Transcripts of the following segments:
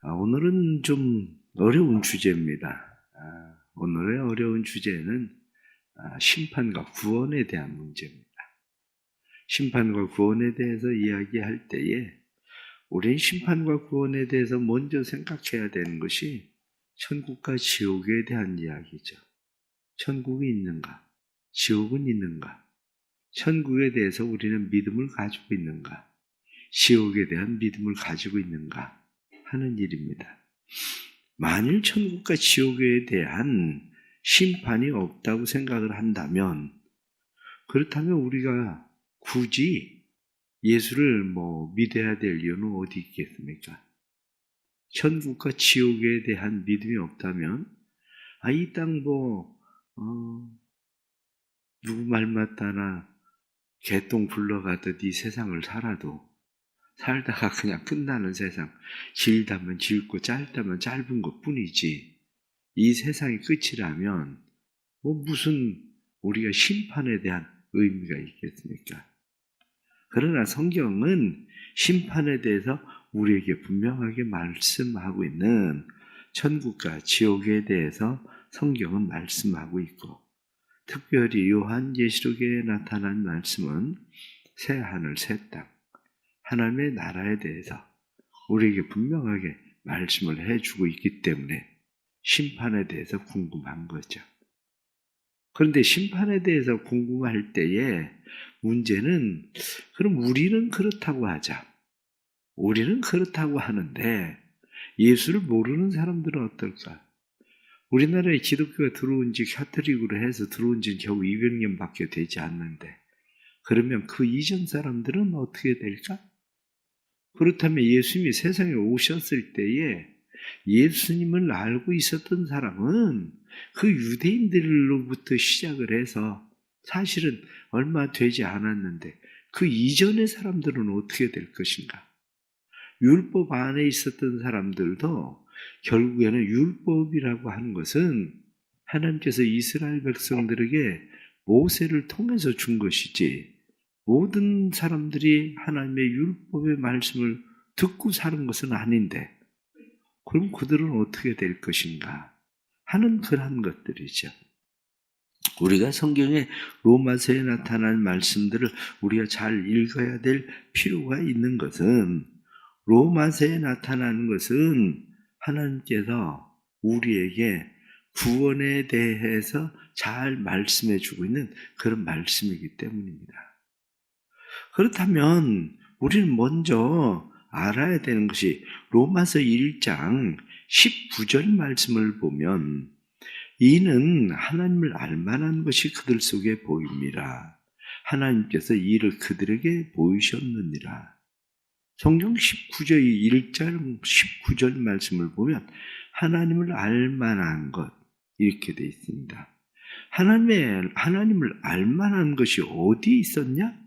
오늘은 좀 어려운 주제입니다. 오늘의 어려운 주제는 심판과 구원에 대한 문제입니다. 심판과 구원에 대해서 이야기할 때에 우린 심판과 구원에 대해서 먼저 생각해야 되는 것이 천국과 지옥에 대한 이야기죠. 천국이 있는가? 지옥은 있는가? 천국에 대해서 우리는 믿음을 가지고 있는가? 지옥에 대한 믿음을 가지고 있는가? 하는 일입니다. 만일 천국과 지옥에 대한 심판이 없다고 생각을 한다면, 그렇다면 우리가 굳이 예수를 믿어야 될 이유는 어디 있겠습니까? 천국과 지옥에 대한 믿음이 없다면, 이 땅 누구 말 맞다나 개똥 굴러가듯 이 세상을 살다가 그냥 끝나는 세상, 길다면 길고 짧다면 짧은 것 뿐이지, 이 세상이 끝이라면 무슨 우리가 심판에 대한 의미가 있겠습니까? 그러나 성경은 심판에 대해서 우리에게 분명하게 말씀하고 있는 천국과 지옥에 대해서 성경은 말씀하고 있고, 특별히 요한계시록에 나타난 말씀은 새 하늘 새 땅, 하나님의 나라에 대해서 우리에게 분명하게 말씀을 해주고 있기 때문에 심판에 대해서 궁금한 거죠. 그런데 심판에 대해서 궁금할 때에 문제는, 그럼 우리는 그렇다고 하자. 우리는 그렇다고 하는데 예수를 모르는 사람들은 어떨까? 우리나라에 기독교가 들어온 지, 카톨릭으로 해서 들어온 지는 겨우 200년밖에 되지 않는데, 그러면 그 이전 사람들은 어떻게 될까? 그렇다면 예수님이 세상에 오셨을 때에 예수님을 알고 있었던 사람은 그 유대인들로부터 시작을 해서 사실은 얼마 되지 않았는데, 그 이전의 사람들은 어떻게 될 것인가? 율법 안에 있었던 사람들도 결국에는 율법이라고 하는 것은 하나님께서 이스라엘 백성들에게 모세를 통해서 준 것이지, 모든 사람들이 하나님의 율법의 말씀을 듣고 사는 것은 아닌데, 그럼 그들은 어떻게 될 것인가 하는 그런 것들이죠. 우리가 성경의 로마서에 나타난 말씀들을 우리가 잘 읽어야 될 필요가 있는 것은, 로마서에 나타나는 것은 하나님께서 우리에게 구원에 대해서 잘 말씀해 주고 있는 그런 말씀이기 때문입니다. 그렇다면 우리는 먼저 알아야 되는 것이, 로마서 1장 19절 말씀을 보면, 이는 하나님을 알만한 것이 그들 속에 보입니다. 하나님께서 이를 그들에게 보이셨느니라. 성경 19절 1장 19절 말씀을 보면 하나님을 알만한 것, 이렇게 되어 있습니다. 하나님을 알만한 것이 어디 있었냐?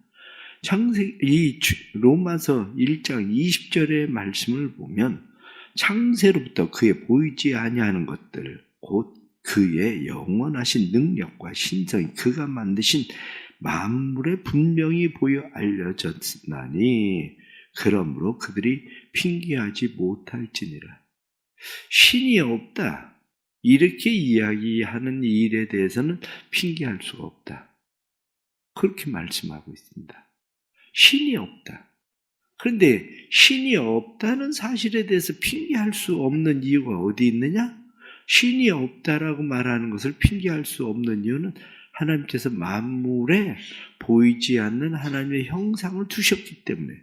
이 로마서 1장 20절의 말씀을 보면, 창세로부터 그의 보이지 아니하는 것들, 곧 그의 영원하신 능력과 신성이 그가 만드신 만물에 분명히 보여 알려졌나니 그러므로 그들이 핑계하지 못할지니라. 신이 없다, 이렇게 이야기하는 일에 대해서는 핑계할 수가 없다, 그렇게 말씀하고 있습니다. 신이 없다. 그런데 신이 없다는 사실에 대해서 핑계할 수 없는 이유가 어디 있느냐? 신이 없다라고 말하는 것을 핑계할 수 없는 이유는 하나님께서 만물에 보이지 않는 하나님의 형상을 두셨기 때문에,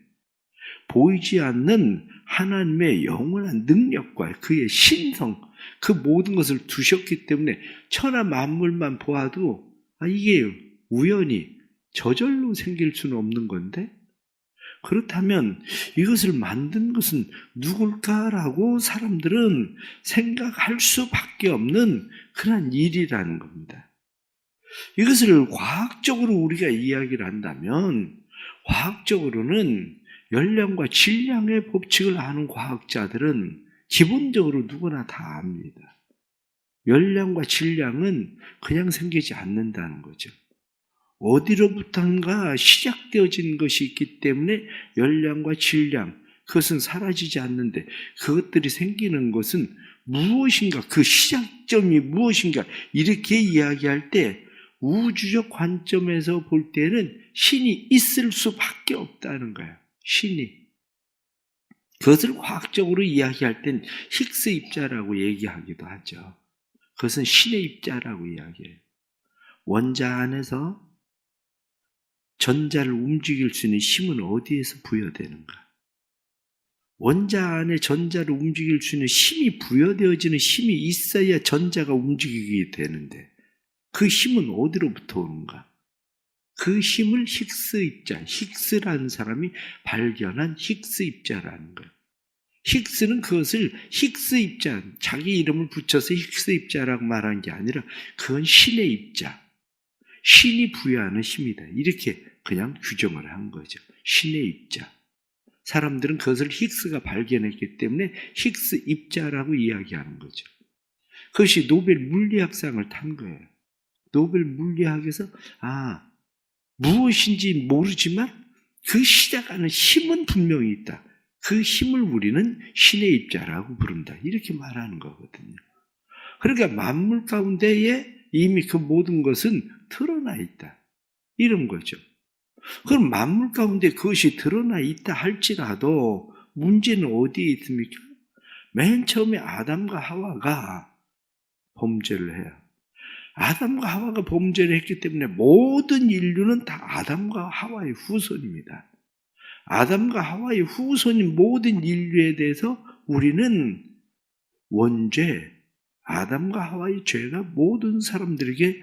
보이지 않는 하나님의 영원한 능력과 그의 신성, 그 모든 것을 두셨기 때문에 천하 만물만 보아도 이게 우연히 저절로 생길 수는 없는 건데, 그렇다면 이것을 만든 것은 누굴까라고 사람들은 생각할 수밖에 없는 그런 일이라는 겁니다. 이것을 과학적으로 우리가 이야기를 한다면, 과학적으로는 열량과 질량의 법칙을 아는 과학자들은 기본적으로 누구나 다 압니다. 열량과 질량은 그냥 생기지 않는다는 거죠. 어디로부턴가 시작되어진 것이 있기 때문에 열량과 질량, 그것은 사라지지 않는데 그것들이 생기는 것은 무엇인가, 그 시작점이 무엇인가 이렇게 이야기할 때 우주적 관점에서 볼 때는 신이 있을 수밖에 없다는 거예요. 신이. 그것을 과학적으로 이야기할 땐 히그스 입자라고 얘기하기도 하죠. 그것은 신의 입자라고 이야기해요. 원자 안에서 전자를 움직일 수 있는 힘은 어디에서 부여되는가? 원자 안에 전자를 움직일 수 있는 힘이 부여되어지는 힘이 있어야 전자가 움직이게 되는데 그 힘은 어디로부터 오는가? 그 힘을 히그스 입자, 히그스라는 사람이 발견한 히그스 입자라는 거예요. 히그스는 그것을 히그스 입자, 자기 이름을 붙여서 히그스 입자라고 말한 게 아니라 그건 신의 입자, 신이 부여하는 힘이다. 이렇게 그냥 규정을 한 거죠. 신의 입자. 사람들은 그것을 히그스가 발견했기 때문에 히그스 입자라고 이야기하는 거죠. 그것이 노벨 물리학상을 탄 거예요. 노벨 물리학에서 무엇인지 모르지만 그 시작하는 힘은 분명히 있다. 그 힘을 우리는 신의 입자라고 부른다. 이렇게 말하는 거거든요. 그러니까 만물 가운데에 이미 그 모든 것은 드러나 있다. 이런 거죠. 그럼 만물 가운데 그것이 드러나 있다 할지라도 문제는 어디에 있습니까? 맨 처음에 아담과 하와가 범죄를 해요. 아담과 하와가 범죄를 했기 때문에 모든 인류는 다 아담과 하와의 후손입니다. 아담과 하와의 후손인 모든 인류에 대해서 우리는 원죄, 아담과 하와의 죄가 모든 사람들에게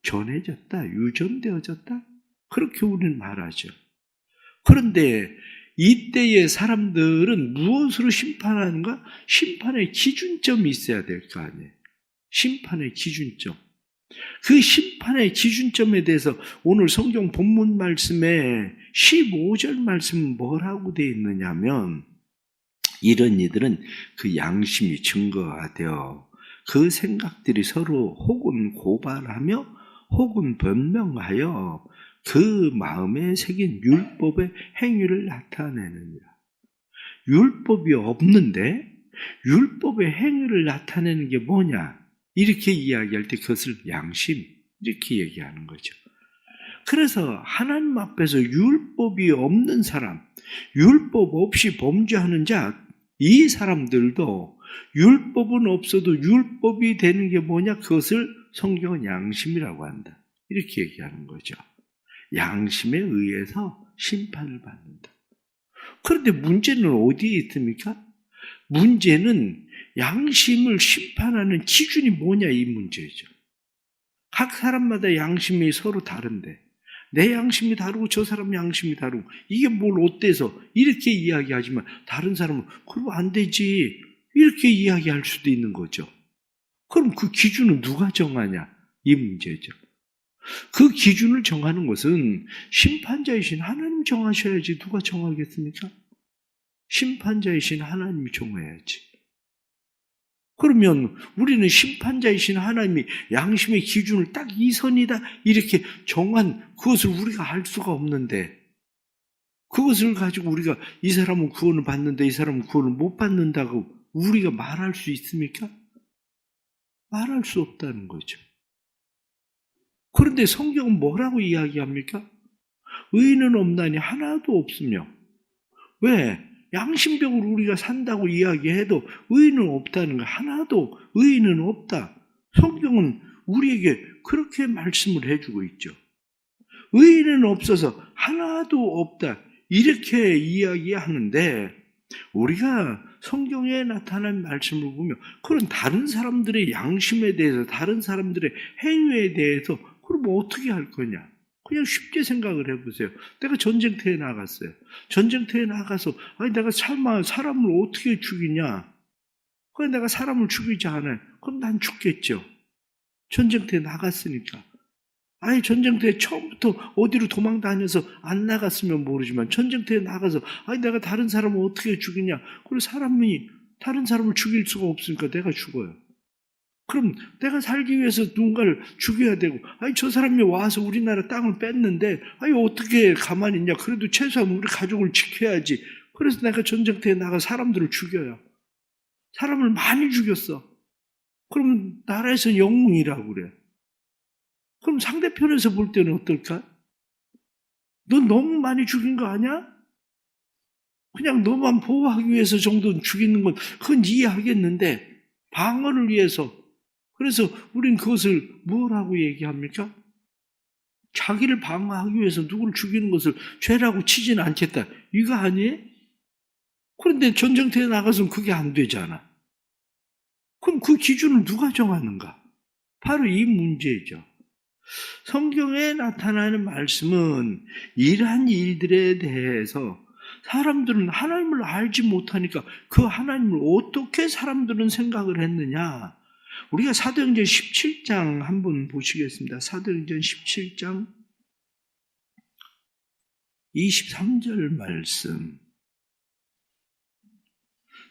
전해졌다, 유전되어졌다. 그렇게 우리는 말하죠. 그런데 이때의 사람들은 무엇으로 심판하는가? 심판의 기준점이 있어야 될 거 아니에요. 심판의 기준점. 그 심판의 기준점에 대해서 오늘 성경 본문 말씀에 15절 말씀은 뭐라고 되어 있느냐면 이런 이들은 그 양심이 증거가 되어 그 생각들이 서로 혹은 고발하며 혹은 변명하여 그 마음에 새긴 율법의 행위를 나타내느니라. 율법이 없는데 율법의 행위를 나타내는 게 뭐냐? 이렇게 이야기할 때 그것을 양심 이렇게 얘기하는 거죠. 그래서 하나님 앞에서 율법이 없는 사람, 율법 없이 범죄하는 자, 이 사람들도 율법은 없어도 율법이 되는 게 뭐냐? 그것을 성경은 양심이라고 한다. 이렇게 얘기하는 거죠. 양심에 의해서 심판을 받는다. 그런데 문제는 어디에 있습니까? 문제는 양심을 심판하는 기준이 뭐냐 이 문제죠. 각 사람마다 양심이 서로 다른데 내 양심이 다르고 저 사람 양심이 다르고 이게 뭘 어때서 이렇게 이야기하지만 다른 사람은 그럼 안 되지 이렇게 이야기할 수도 있는 거죠. 그럼 그 기준은 누가 정하냐 이 문제죠. 그 기준을 정하는 것은 심판자이신 하나님 정하셔야지 누가 정하겠습니까? 심판자이신 하나님이 정해야지. 그러면 우리는 심판자이신 하나님이 양심의 기준을 딱 이 선이다 이렇게 정한 그것을 우리가 알 수가 없는데 그것을 가지고 우리가 이 사람은 구원을 받는데 이 사람은 구원을 못 받는다고 우리가 말할 수 있습니까? 말할 수 없다는 거죠. 그런데 성경은 뭐라고 이야기합니까? 의인은 없나니 하나도 없으며 왜? 양심적으로 우리가 산다고 이야기해도 의인은 없다는 거 하나도 의인은 없다. 성경은 우리에게 그렇게 말씀을 해주고 있죠. 의인은 없어서 하나도 없다. 이렇게 이야기하는데 우리가 성경에 나타난 말씀을 보면 그런 다른 사람들의 양심에 대해서 다른 사람들의 행위에 대해서 그럼 어떻게 할 거냐? 그냥 쉽게 생각을 해보세요. 내가 전쟁터에 나갔어요. 전쟁터에 나가서 내가 사람을 어떻게 죽이냐? 그래 내가 사람을 죽이지 않아요. 그럼 난 죽겠죠. 전쟁터에 나갔으니까. 전쟁터에 처음부터 어디로 도망 다녀서 안 나갔으면 모르지만 전쟁터에 나가서 내가 다른 사람을 어떻게 죽이냐? 그리고 사람이 다른 사람을 죽일 수가 없으니까 내가 죽어요. 그럼 내가 살기 위해서 누군가를 죽여야 되고 저 사람이 와서 우리나라 땅을 뺐는데 어떻게 가만히 있냐? 그래도 최소한 우리 가족을 지켜야지. 그래서 내가 전쟁터에 나가 사람들을 죽여요. 사람을 많이 죽였어. 그럼 나라에서는 영웅이라고 그래. 그럼 상대편에서 볼 때는 어떨까? 너 너무 많이 죽인 거 아니야? 그냥 너만 보호하기 위해서 정도는 죽이는 건 그건 이해하겠는데 방어를 위해서 그래서 우린 그것을 뭐라고 얘기합니까? 자기를 방어하기 위해서 누구를 죽이는 것을 죄라고 치지는 않겠다. 이거 아니에요? 그런데 전쟁터에 나가서는 그게 안 되잖아. 그럼 그 기준을 누가 정하는가? 바로 이 문제죠. 성경에 나타나는 말씀은 이러한 일들에 대해서 사람들은 하나님을 알지 못하니까 그 하나님을 어떻게 사람들은 생각을 했느냐? 우리가 사도행전 17장 한번 보시겠습니다. 사도행전 17장 23절 말씀.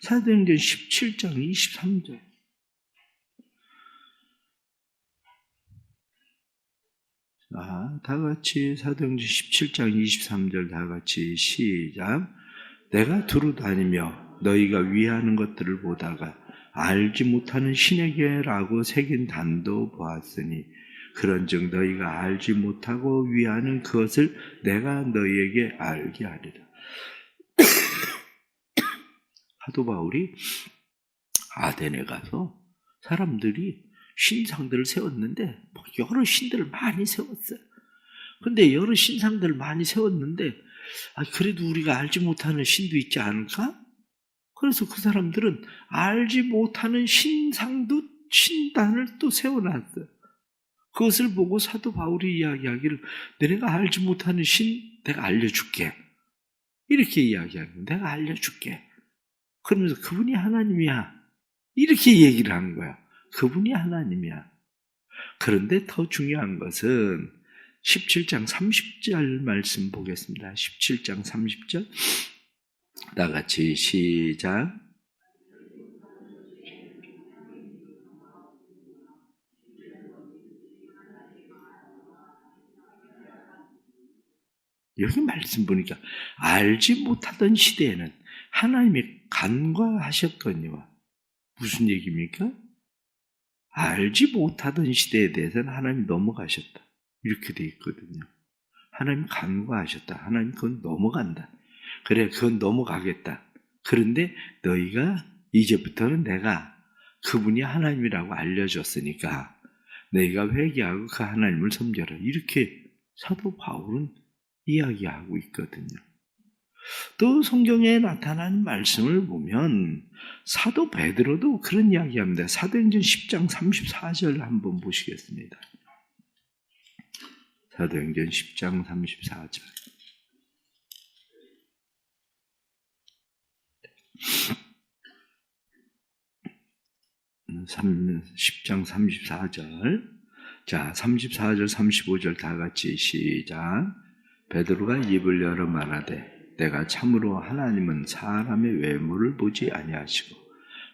사도행전 17장 23절. 다 같이 사도행전 17장 23절 다 같이 시작. 내가 두루 다니며 너희가 위하는 것들을 보다가 알지 못하는 신에게라고 새긴 단도 보았으니 그런즉 너희가 알지 못하고 위하는 그것을 내가 너희에게 알게 하리라. 사도 바울이 아덴에 가서 사람들이 신상들을 세웠는데 여러 신들을 많이 세웠어요. 그런데 여러 신상들을 많이 세웠는데 그래도 우리가 알지 못하는 신도 있지 않을까? 그래서 그 사람들은 알지 못하는 신상도 신단을 또 세워놨어요. 그것을 보고 사도 바울이 이야기하기를 너네가 알지 못하는 신 내가 알려줄게. 이렇게 이야기하는 거야. 내가 알려줄게. 그러면서 그분이 하나님이야. 이렇게 얘기를 한 거야. 그분이 하나님이야. 그런데 더 중요한 것은 17장 30절 말씀 보겠습니다. 17장 30절 다 같이 시작. 여기 말씀 보니까 알지 못하던 시대에는 하나님이 간과하셨거니와 무슨 얘기입니까? 알지 못하던 시대에 대해서는 하나님이 넘어가셨다. 이렇게 돼 있거든요. 하나님 간과하셨다. 하나님 그건 넘어간다. 그래, 그건 넘어가겠다. 그런데 너희가 이제부터는 내가 그분이 하나님이라고 알려줬으니까 너희가 회개하고 그 하나님을 섬겨라. 이렇게 사도 바울은 이야기하고 있거든요. 또 성경에 나타난 말씀을 보면 사도 베드로도 그런 이야기합니다. 사도행전 10장 34절 한번 보시겠습니다. 사도행전 10장 34절. 10장 34절. 자, 34절, 35절 다 같이 시작. 베드로가 입을 열어 말하되 내가 참으로 하나님은 사람의 외모를 보지 아니하시고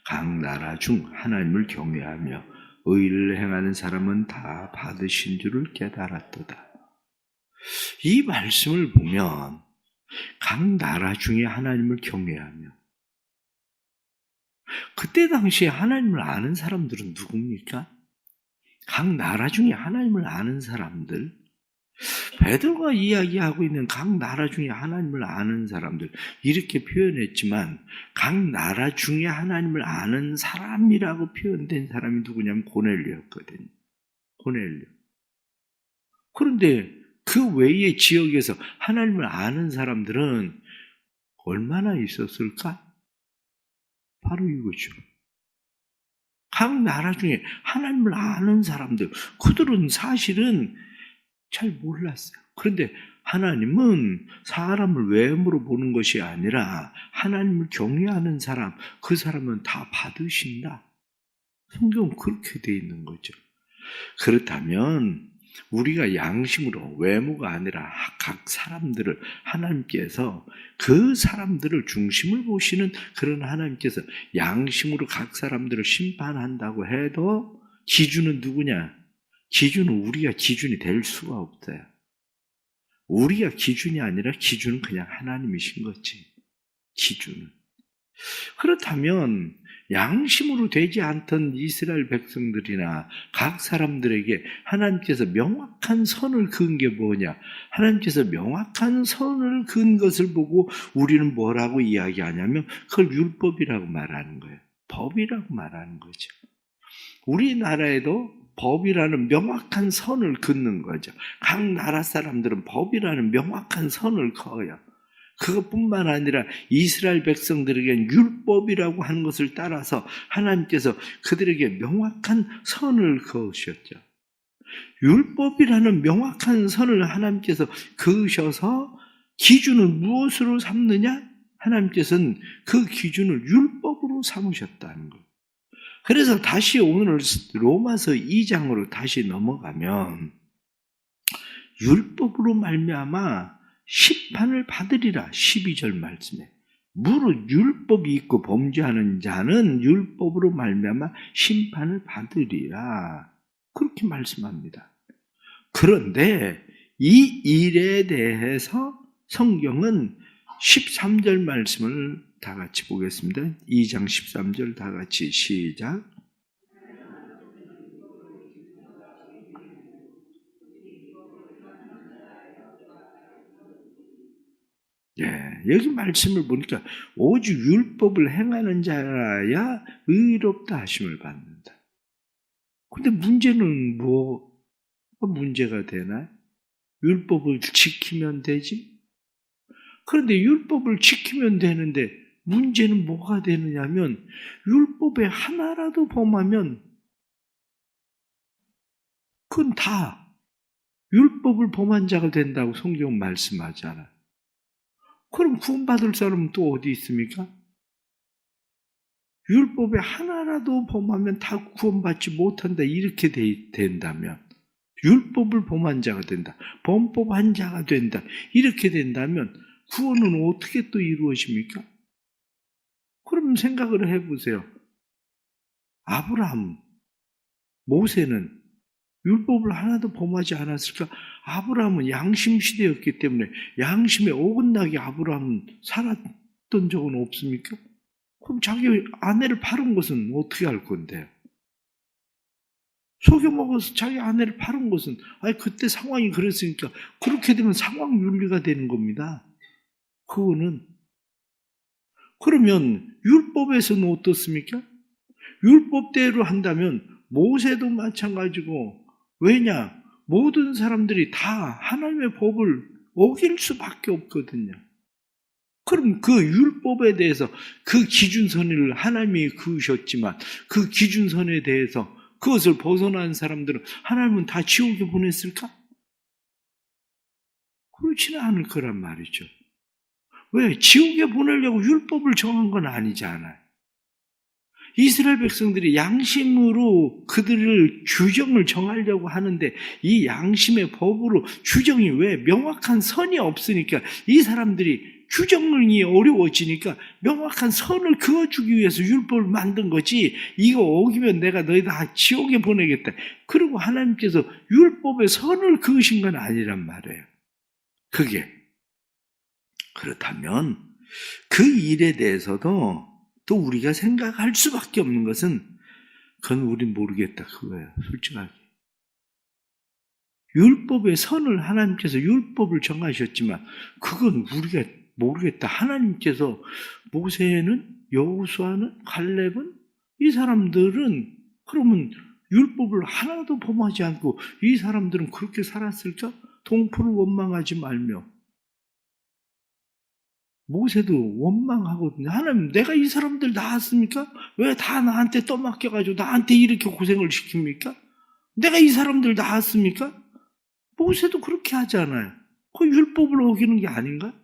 각 나라 중 하나님을 경외하며 의를 행하는 사람은 다 받으신 줄을 깨달았도다. 이 말씀을 보면 각 나라 중에 하나님을 경외하며 그때 당시에 하나님을 아는 사람들은 누굽니까? 각 나라 중에 하나님을 아는 사람들, 베드로가 이야기하고 있는 각 나라 중에 하나님을 아는 사람들 이렇게 표현했지만 각 나라 중에 하나님을 아는 사람이라고 표현된 사람이 누구냐면 고넬료였거든요. 고넬료. 그런데 그 외의 지역에서 하나님을 아는 사람들은 얼마나 있었을까? 바로 이거죠. 각 나라 중에 하나님을 아는 사람들, 그들은 사실은 잘 몰랐어요. 그런데 하나님은 사람을 외모로 보는 것이 아니라 하나님을 경외하는 사람, 그 사람은 다 받으신다. 성경은 그렇게 돼 있는 거죠. 그렇다면 우리가 양심으로 외모가 아니라 각 사람들을 하나님께서 그 사람들을 중심을 보시는 그런 하나님께서 양심으로 각 사람들을 심판한다고 해도 기준은 누구냐? 기준은 우리가 기준이 될 수가 없어요. 우리가 기준이 아니라 기준은 그냥 하나님이신 거지. 기준은. 그렇다면 양심으로 되지 않던 이스라엘 백성들이나 각 사람들에게 하나님께서 명확한 선을 그은 게 뭐냐? 하나님께서 명확한 선을 그은 것을 보고 우리는 뭐라고 이야기하냐면 그걸 율법이라고 말하는 거예요. 법이라고 말하는 거죠. 우리나라에도 법이라는 명확한 선을 긋는 거죠. 각 나라 사람들은 법이라는 명확한 선을 그어요. 그것뿐만 아니라 이스라엘 백성들에게는 율법이라고 하는 것을 따라서 하나님께서 그들에게 명확한 선을 그으셨죠. 율법이라는 명확한 선을 하나님께서 그으셔서 기준을 무엇으로 삼느냐? 하나님께서는 그 기준을 율법으로 삼으셨다는 거예요. 그래서 다시 오늘 로마서 2장으로 다시 넘어가면 율법으로 말미암아 심판을 받으리라. 12절 말씀에 무릇 율법이 있고 범죄하는 자는 율법으로 말미암아 심판을 받으리라. 그렇게 말씀합니다. 그런데 이 일에 대해서 성경은 13절 말씀을 다 같이 보겠습니다. 2장 13절 다 같이 시작. 여기 말씀을 보니까 오직 율법을 행하는 자라야 의롭다 하심을 받는다. 근데 문제는 뭐가 문제가 되나? 율법을 지키면 되지? 그런데 율법을 지키면 되는데 문제는 뭐가 되느냐면 율법에 하나라도 범하면 그건 다 율법을 범한 자가 된다고 성경 말씀하잖아요. 그럼 구원받을 사람은 또 어디 있습니까? 율법에 하나라도 범하면 다 구원받지 못한다 이렇게 된다면 율법을 범한 자가 된다. 범법한 자가 된다. 이렇게 된다면 구원은 어떻게 또 이루어집니까? 그럼 생각을 해보세요. 아브라함, 모세는 율법을 하나도 범하지 않았을까? 아브라함은 양심 시대였기 때문에 양심에 어긋나게 아브라함은 살았던 적은 없습니까? 그럼 자기 아내를 팔은 것은 어떻게 할 건데요? 속여먹어서 자기 아내를 팔은 것은 그때 상황이 그랬으니까 그렇게 되면 상황 윤리가 되는 겁니다. 그거는. 그러면 율법에서는 어떻습니까? 율법대로 한다면 모세도 마찬가지고 왜냐? 모든 사람들이 다 하나님의 법을 어길 수밖에 없거든요. 그럼 그 율법에 대해서 그 기준선을 하나님이 그으셨지만 그 기준선에 대해서 그것을 벗어난 사람들은 하나님은 다 지옥에 보냈을까? 그렇지는 않을 거란 말이죠. 왜? 지옥에 보내려고 율법을 정한 건 아니잖아요. 이스라엘 백성들이 양심으로 그들을 규정을 정하려고 하는데 이 양심의 법으로 규정이 왜? 명확한 선이 없으니까 이 사람들이 규정이 어려워지니까 명확한 선을 그어주기 위해서 율법을 만든 거지 이거 어기면 내가 너희 다 지옥에 보내겠다. 그리고 하나님께서 율법에 선을 그으신 건 아니란 말이에요. 그게. 그렇다면 그 일에 대해서도 또 우리가 생각할 수밖에 없는 것은 그건 우린 모르겠다 그거예요. 솔직하게. 율법의 선을 하나님께서 율법을 정하셨지만 그건 우리가 모르겠다. 하나님께서 모세는 여호수아는 갈렙은 이 사람들은 그러면 율법을 하나도 범하지 않고 이 사람들은 그렇게 살았을까? 동포를 원망하지 말며 모세도 원망하거든요. 하나님, 내가 이 사람들 낳았습니까? 왜 다 나한테 떠맡겨가지고 나한테 이렇게 고생을 시킵니까? 내가 이 사람들 낳았습니까? 모세도 그렇게 하잖아요. 그 율법을 어기는 게 아닌가?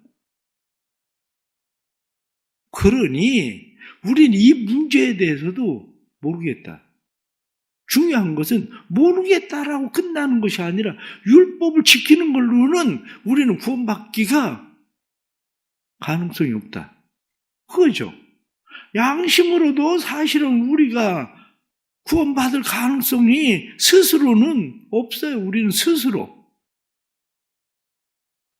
그러니 우린 이 문제에 대해서도 모르겠다. 중요한 것은 모르겠다라고 끝나는 것이 아니라 율법을 지키는 걸로는 우리는 구원받기가 가능성이 없다. 그거죠. 양심으로도 사실은 우리가 구원받을 가능성이 스스로는 없어요. 우리는 스스로.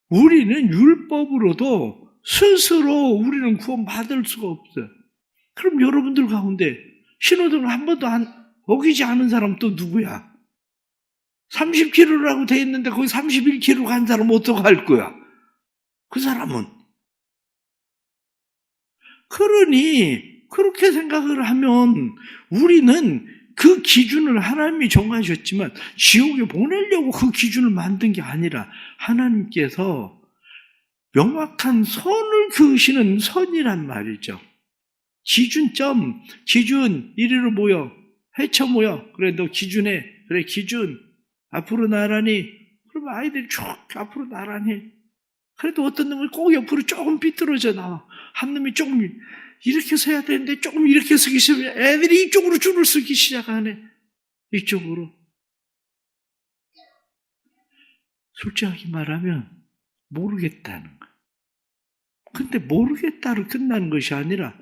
우리는 율법으로도 스스로 우리는 구원받을 수가 없어요. 그럼 여러분들 가운데 신호등을 한 번도 어기지 않은 사람 또 누구야? 30km라고 돼 있는데 거기 31km 간 사람은 어떡할 거야? 그 사람은. 그러니 그렇게 생각을 하면 우리는 그 기준을 하나님이 정하셨지만 지옥에 보내려고 그 기준을 만든 게 아니라 하나님께서 명확한 선을 그으시는 선이란 말이죠. 기준점, 기준, 이리로 모여, 헤쳐 모여. 그래, 너 기준해. 그래, 기준. 앞으로 나란히. 그러면 아이들이 쭉 앞으로 나란히. 그래도 어떤 놈은 꼭 옆으로 조금 삐뚤어져 나와. 한 놈이 조금 이렇게 서야 되는데 조금 이렇게 서기 시작하면 애들이 이쪽으로 줄을 서기 시작하네. 이쪽으로. 솔직하게 말하면 모르겠다는 거야. 근데 모르겠다로 끝나는 것이 아니라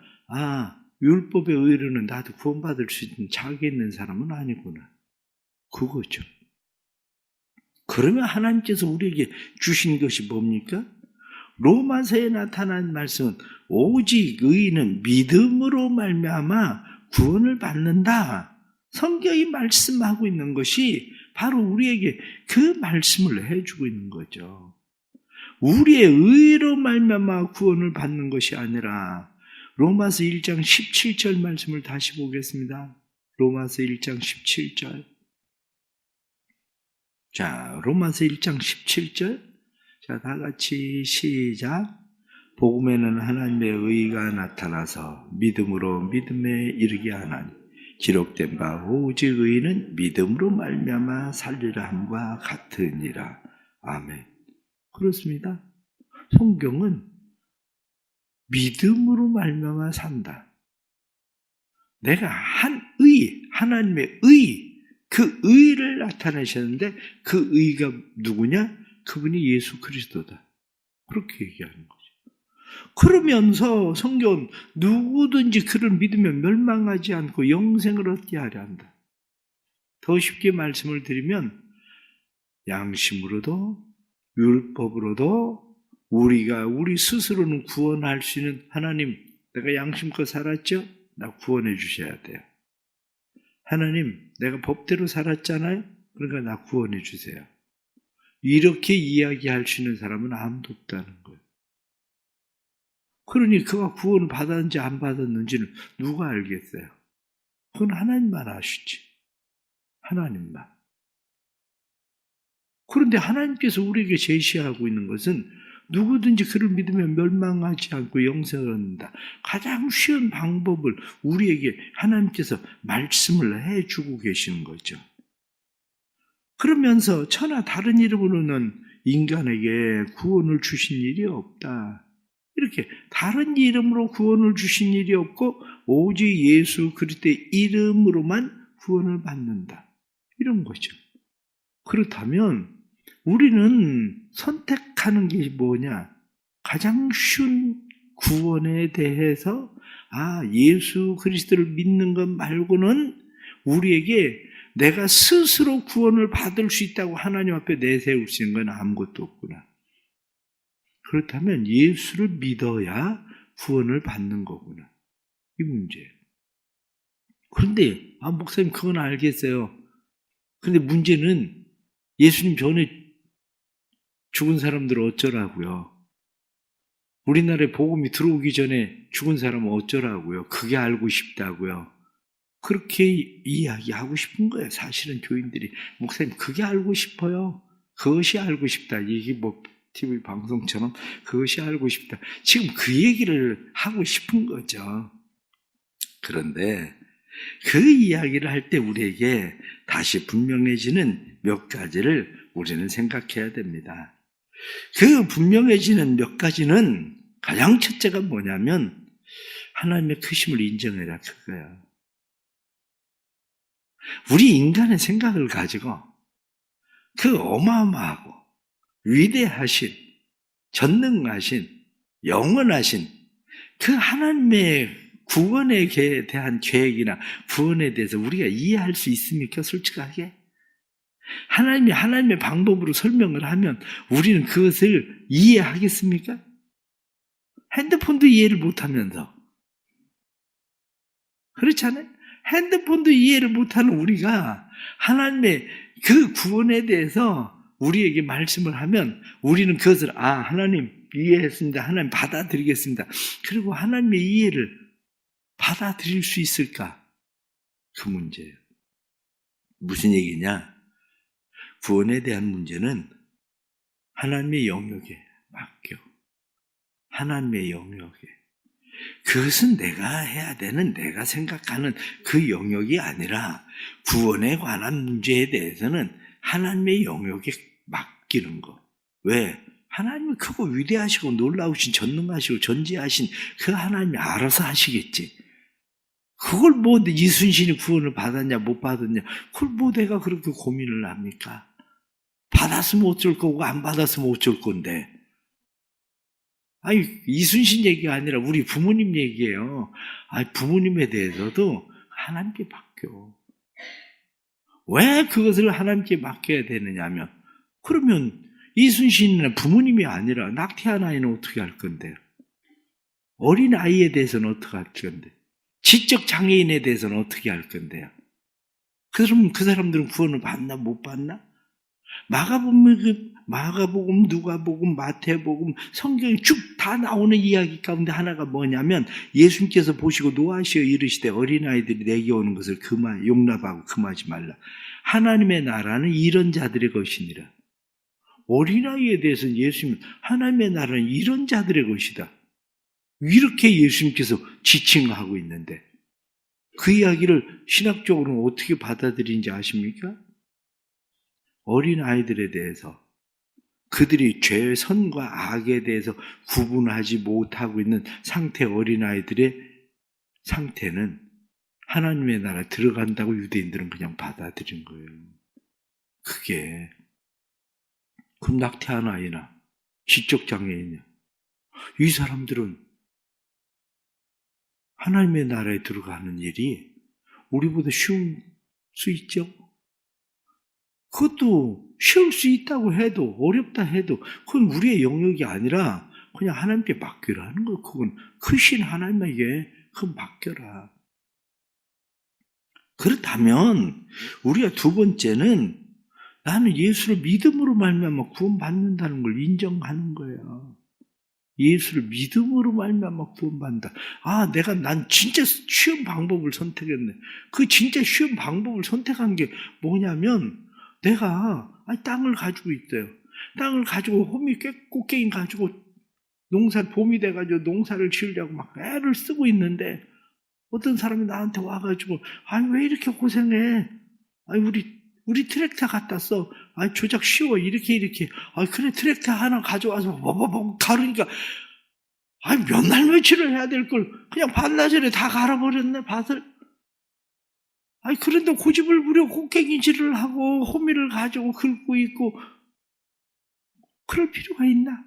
율법의 의로는 나도 구원받을 수 있는 자격이 있는 사람은 아니구나. 그거죠. 그러면 하나님께서 우리에게 주신 것이 뭡니까? 로마서에 나타난 말씀은 오직 의인은 믿음으로 말미암아 구원을 받는다. 성경이 말씀하고 있는 것이 바로 우리에게 그 말씀을 해주고 있는 거죠. 우리의 의로 말미암아 구원을 받는 것이 아니라 로마서 1장 17절 말씀을 다시 보겠습니다. 로마서 1장 17절. 자, 로마서 1장 17절. 자, 다 같이 시작. 복음에는 하나님의 의가 나타나서 믿음으로 믿음에 이르게 하나니 기록된 바 오직 의인은 믿음으로 말미암아 살리라 함과 같으니라. 아멘. 그렇습니다. 성경은 믿음으로 말미암아 산다. 내가 하나님의 의, 그 의를 나타내셨는데 그 의가 누구냐? 그분이 예수 그리스도다. 그렇게 얘기하는 거죠. 그러면서 성경은 누구든지 그를 믿으면 멸망하지 않고 영생을 얻게 하려 한다. 더 쉽게 말씀을 드리면 양심으로도 율법으로도 우리가 우리 스스로는 구원할 수 있는 하나님, 내가 양심껏 살았죠? 나 구원해 주셔야 돼요. 하나님, 내가 법대로 살았잖아요? 그러니까 나 구원해 주세요. 이렇게 이야기할 수 있는 사람은 아무도 없다는 거예요. 그러니 그가 구원을 받았는지 안 받았는지는 누가 알겠어요? 그건 하나님만 아시지. 하나님만. 그런데 하나님께서 우리에게 제시하고 있는 것은 누구든지 그를 믿으면 멸망하지 않고 영생을 얻는다. 가장 쉬운 방법을 우리에게 하나님께서 말씀을 해주고 계시는 거죠. 그러면서 천하 다른 이름으로는 인간에게 구원을 주신 일이 없다. 이렇게 다른 이름으로 구원을 주신 일이 없고 오직 예수 그리스도의 이름으로만 구원을 받는다. 이런 거죠. 그렇다면 우리는 선택하는 게 뭐냐? 가장 쉬운 구원에 대해서 예수 그리스도를 믿는 것 말고는 우리에게 내가 스스로 구원을 받을 수 있다고 하나님 앞에 내세울 수 있는 건 아무것도 없구나. 그렇다면 예수를 믿어야 구원을 받는 거구나. 이 문제예요. 그런데 목사님 그건 알겠어요. 그런데 문제는 예수님 전에 죽은 사람들 어쩌라고요? 우리나라에 복음이 들어오기 전에 죽은 사람은 어쩌라고요? 그게 알고 싶다고요? 그렇게 이야기하고 싶은 거예요. 사실은 교인들이. 목사님 그게 알고 싶어요. 그것이 알고 싶다. 이게 TV 방송처럼 그것이 알고 싶다. 지금 그 얘기를 하고 싶은 거죠. 그런데 그 이야기를 할 때 우리에게 다시 분명해지는 몇 가지를 우리는 생각해야 됩니다. 그 분명해지는 몇 가지는 가장 첫째가 뭐냐면 하나님의 크심을 인정해라 그거야. 우리 인간의 생각을 가지고 그 어마어마하고 위대하신 전능하신 영원하신 그 하나님의 구원에 대한 계획이나 구원에 대해서 우리가 이해할 수 있습니까? 솔직하게? 하나님이 하나님의 방법으로 설명을 하면 우리는 그것을 이해하겠습니까? 핸드폰도 이해를 못하면서. 그렇잖아요? 핸드폰도 이해를 못하는 우리가 하나님의 그 구원에 대해서 우리에게 말씀을 하면 우리는 그것을 하나님 이해했습니다. 하나님 받아들이겠습니다. 그리고 하나님의 이해를 받아들일 수 있을까? 그 문제예요. 무슨 얘기냐? 구원에 대한 문제는 하나님의 영역에 맡겨. 하나님의 영역에. 그것은 내가 해야 되는, 내가 생각하는 그 영역이 아니라 구원에 관한 문제에 대해서는 하나님의 영역에 맡기는 거. 왜? 하나님은 크고 위대하시고 놀라우신, 전능하시고 전지하신 그 하나님이 알아서 하시겠지. 그걸 뭐 이순신이 구원을 받았냐 못 받았냐, 그걸 뭐 내가 그렇게 고민을 합니까? 받았으면 어쩔 거고 안 받았으면 어쩔 건데. 아니, 이순신 얘기가 아니라 우리 부모님 얘기예요. 아니, 부모님에 대해서도 하나님께 맡겨. 왜 그것을 하나님께 맡겨야 되느냐면, 그러면 이순신은 부모님이 아니라 낙태한 아이는 어떻게 할 건데요? 어린 아이에 대해서는 어떻게 할 건데? 지적 장애인에 대해서는 어떻게 할 건데요? 그럼 그 사람들은 구원을 받나 못 받나? 마가복음, 누가복음, 마태복음, 성경이 쭉 다 나오는 이야기 가운데 하나가 뭐냐면, 예수님께서 보시고 노하시어 이르시되 어린아이들이 내게 오는 것을 용납하고 금하지 말라. 하나님의 나라는 이런 자들의 것이니라. 어린아이에 대해서는 예수님은 하나님의 나라는 이런 자들의 것이다. 이렇게 예수님께서 지칭하고 있는데, 그 이야기를 신학적으로 어떻게 받아들이는지 아십니까? 어린 아이들에 대해서, 그들이 죄의 선과 악에 대해서 구분하지 못하고 있는 상태, 어린 아이들의 상태는 하나님의 나라에 들어간다고 유대인들은 그냥 받아들인 거예요. 그게 그럼 낙태한 아이나 지적 장애인이냐, 이 사람들은 하나님의 나라에 들어가는 일이 우리보다 쉬운 수 있죠? 그것도 쉬울 수 있다고 해도, 어렵다 해도 그건 우리의 영역이 아니라 그냥 하나님께 맡기라는 거. 그건 크신 하나님에게 그건 맡겨라. 그렇다면 우리가 두 번째는 나는 예수를 믿음으로 말미암아 구원받는다는 걸 인정하는 거예요. 예수를 믿음으로 말미암아 구원받는다. 난 진짜 쉬운 방법을 선택했네. 그 진짜 쉬운 방법을 선택한 게 뭐냐면, 내가 땅을 가지고 있어요. 땅을 가지고 꽃게임 가지고 봄이 돼가지고 농사를 지으려고 막 애를 쓰고 있는데, 어떤 사람이 나한테 와가지고 왜 이렇게 고생해? 우리 트랙터 갖다 써. 조작 쉬워. 이렇게. 그래, 트랙터 하나 가져와서 가르니까 몇 날 며칠을 해야 될 걸 그냥 반나절에 다 갈아버렸네, 밭을. 그런데 고집을 부려 곡괭이질을 하고 호미를 가지고 긁고 있고, 그럴 필요가 있나?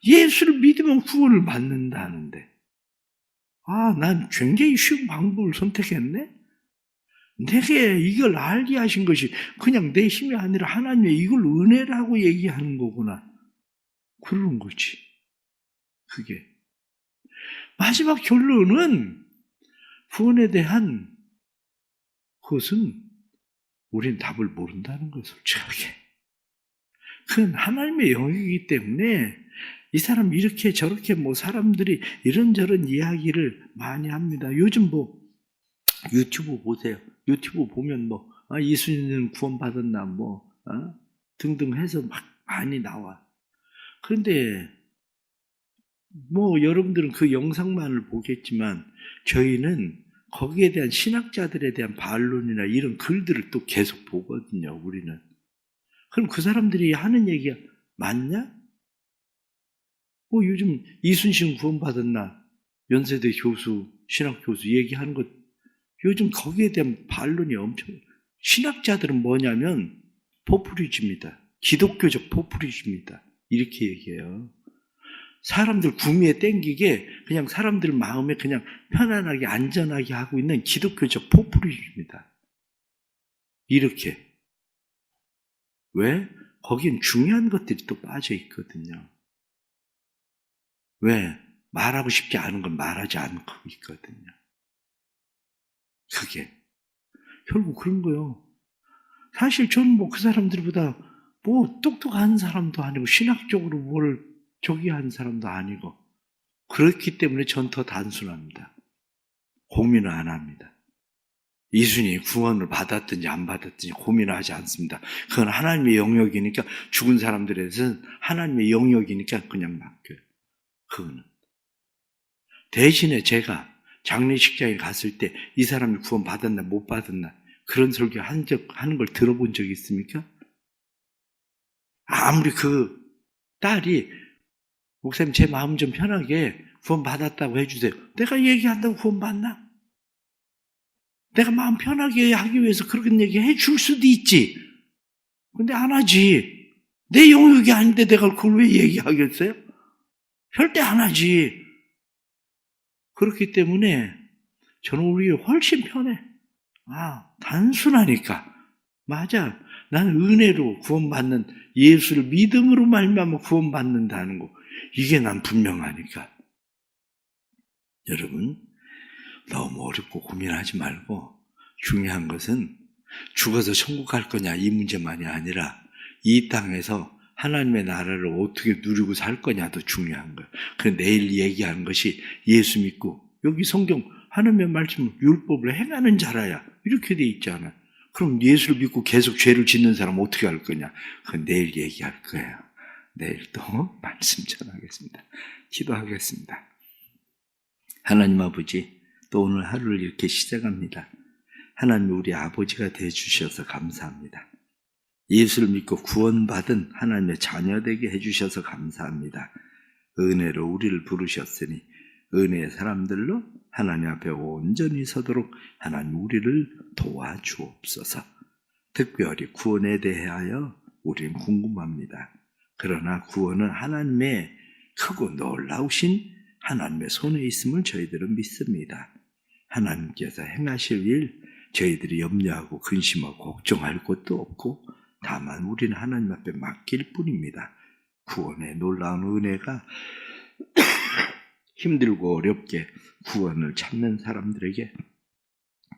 예수를 믿으면 구원을 받는다는데, 난 굉장히 쉬운 방법을 선택했네? 내게 이걸 알게 하신 것이 그냥 내 힘이 아니라 하나님의 이걸 은혜라고 얘기하는 거구나. 그런 거지. 그게. 마지막 결론은, 구원에 대한 그것은 우리는 답을 모른다는 거예요, 솔직하게. 그건 하나님의 영역이기 때문에 이 사람 이렇게 저렇게 사람들이 이런저런 이야기를 많이 합니다. 요즘 유튜브 보세요. 유튜브 보면 이순신은 구원받았나 등등 해서 막 많이 나와. 그런데 여러분들은 그 영상만을 보겠지만 저희는 거기에 대한 신학자들에 대한 반론이나 이런 글들을 또 계속 보거든요, 우리는. 그럼 그 사람들이 하는 얘기가 맞냐? 요즘 이순신 구원받았나? 연세대 교수, 신학 교수 얘기하는 것, 요즘 거기에 대한 반론이 신학자들은 뭐냐면 포퓰리즘이다. 기독교적 포퓰리즘이다. 이렇게 얘기해요. 사람들 구미에 땡기게 그냥 사람들 마음에 그냥 편안하게 안전하게 하고 있는 기독교적 포퓰리즘이다. 이렇게. 왜? 거긴 중요한 것들이 또 빠져 있거든요. 왜? 말하고 싶지 않은 건 말하지 않고 있거든요. 그게. 결국 그런 거요. 사실 저는 그 사람들보다 똑똑한 사람도 아니고 신학적으로 저기 한 사람도 아니고 그렇기 때문에 전 더 단순합니다. 고민을 안 합니다. 이순이 구원을 받았든지 안 받았든지 고민을 하지 않습니다. 그건 하나님의 영역이니까 죽은 사람들에 대해서는 하나님의 영역이니까 그냥 맡겨요. 그거는. 대신에 제가 장례식장에 갔을 때 이 사람이 구원 받았나 못 받았나 그런 설교 하는 걸 들어본 적이 있습니까? 아무리 그 딸이 목사님 제 마음 좀 편하게 구원 받았다고 해주세요. 내가 얘기한다고 구원 받나? 내가 마음 편하게 하기 위해서 그렇게 얘기해 줄 수도 있지. 근데 안 하지. 내 영역이 아닌데 내가 그걸 왜 얘기하겠어요? 절대 안 하지. 그렇기 때문에 저는 우리 훨씬 편해. 단순하니까. 맞아. 나는 은혜로 구원받는 예수를 믿음으로 말미암아 구원받는다는 거. 이게 난 분명하니까. 여러분, 너무 어렵고 고민하지 말고 중요한 것은 죽어서 천국 갈 거냐 이 문제만이 아니라 이 땅에서 하나님의 나라를 어떻게 누리고 살 거냐도 중요한 거예요. 그래서 내일 얘기하는 것이 예수 믿고 여기 성경 하나님의 말씀 율법을 행하는 자라야 이렇게 돼 있잖아. 그럼 예수를 믿고 계속 죄를 짓는 사람은 어떻게 할 거냐. 그건 내일 얘기할 거예요. 내일 또 말씀 전하겠습니다. 기도하겠습니다. 하나님 아버지, 또 오늘 하루를 이렇게 시작합니다. 하나님 우리 아버지가 되어주셔서 감사합니다. 예수를 믿고 구원받은 하나님의 자녀 되게 해주셔서 감사합니다. 은혜로 우리를 부르셨으니 은혜의 사람들로 하나님 앞에 온전히 서도록 하나님 우리를 도와주옵소서. 특별히 구원에 대하여 우리는 궁금합니다. 그러나 구원은 하나님의 크고 놀라우신 하나님의 손에 있음을 저희들은 믿습니다. 하나님께서 행하실 일 저희들이 염려하고 근심하고 걱정할 것도 없고 다만 우리는 하나님 앞에 맡길 뿐입니다. 구원의 놀라운 은혜가 힘들고 어렵게 구원을 찾는 사람들에게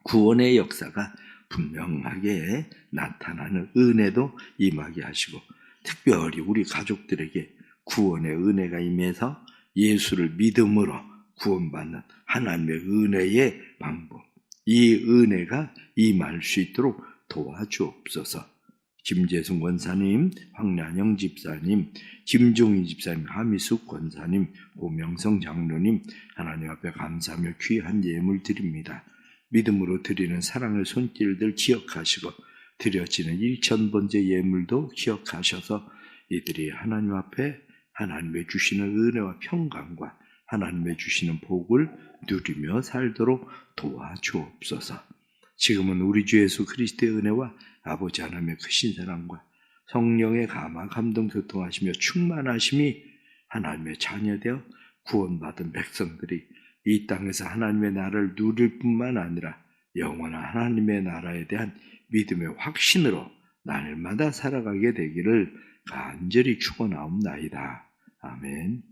구원의 역사가 분명하게 나타나는 은혜도 임하게 하시고 특별히 우리 가족들에게 구원의 은혜가 임해서 예수를 믿음으로 구원받는 하나님의 은혜의 방법, 이 은혜가 임할 수 있도록 도와주옵소서. 김재승 권사님, 황란영 집사님, 김종희 집사님, 하미숙 권사님, 고명성 장로님 하나님 앞에 감사하며 귀한 예물 드립니다. 믿음으로 드리는 사랑의 손길들 기억하시고 드려지는 1000번째 예물도 기억하셔서 이들이 하나님 앞에 하나님의 주시는 은혜와 평강과 하나님의 주시는 복을 누리며 살도록 도와주옵소서. 지금은 우리 주 예수 그리스도의 은혜와 아버지 하나님의 크신 사랑과 성령의 감화 감동 교통하시며 충만하심이 하나님의 자녀되어 구원받은 백성들이 이 땅에서 하나님의 나라를 누릴 뿐만 아니라 영원한 하나님의 나라에 대한 믿음의 확신으로 날마다 살아가게 되기를 간절히 축원하옵나이다. 아멘.